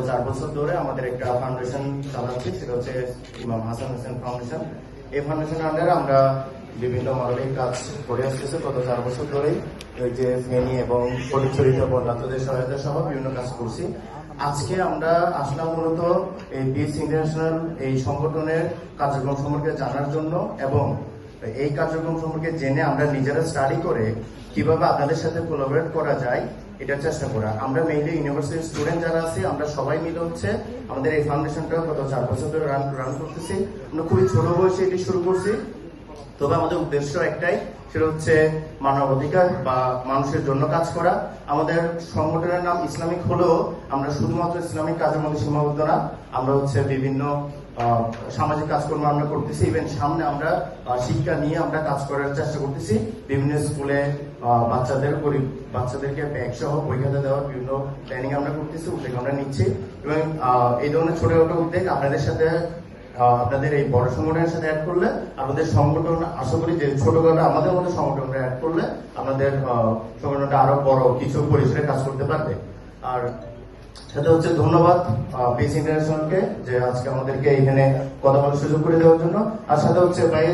4 বছর ধরে আমাদের একটা ফাউন্ডেশন চালাচ্ছি, সেটা হচ্ছে ইমাম হাসান হোসেন ফাউন্ডেশন। এই ফাউন্ডেশনের আন্ডারে আমরা বিভিন্ন মানবিক কাজ করে আসতেছি গত 4 বছর ধরেই। ওই যে ফেনী এবং ফটিকছড়িতে বন্যার্তদের সহায়তা সহ বিভিন্ন কাজ করছি। আজকে আমরা আসলাম মূলত এই পিস ইন্টারন্যাশনাল এই সংগঠনের কার্যক্রম সম্পর্কে জানার জন্য, এবং এই কার্যক্রম সম্পর্কে জেনে আমরা নিজেরা স্টাডি করে কিভাবে আপনাদের সাথে কোলাবরেট করা যায় এটার চেষ্টা করা। আমরা মেইনলি ইউনিভার্সিটির স্টুডেন্ট যারা আছি, আমরা সবাই মিলে হচ্ছে আমাদের এই ফাউন্ডেশনটা গত 4 বছর ধরে রান করতেছি। আমরা খুবই ছোট বয়সে এটি শুরু করছি, তবে আমাদের উদ্দেশ্য একটাই, সেটা হচ্ছে মানবাধিকার বা মানুষের জন্য কাজ করা। আমাদের সংগঠনের নাম ইসলামিক হলেও আমরা শুধুমাত্র ইসলামিক কাজের মধ্যে সীমাবদ্ধ না, আমরা হচ্ছে বিভিন্ন সামাজিক কাজকর্ম আমরা করতেছি। ইভেন সামনে আমরা শিক্ষা নিয়ে আমরা কাজ করার চেষ্টা করতেছি। বিভিন্ন স্কুলে বাচ্চাদেরকে ব্যাগ সহ বই খাতা দেওয়ার বিভিন্ন প্ল্যানিং আমরা করতেছি, উদ্যোগ আমরা নিচ্ছি। এবং এই ধরনের ছোট ছোট উদ্যোগ আপনাদের সাথে, আপনাদের এই বড় সংগঠনের সাথে অ্যাড করলে আমাদের সংগঠন, আশা করি যে ছোটখাটো আমাদের মধ্যে সংগঠনটা অ্যাড করলে আমাদের সংগঠনটা আরো বড় কিছু পরিসরে কাজ করতে পারবে। আর সাথে হচ্ছে ধন্যবাদ পিস ইন্টারন্যাশনালকে যে আজকে আমাদেরকে এখানে কথা বলার সুযোগ করে দেওয়ার জন্য। আর সাথে হচ্ছে ভাই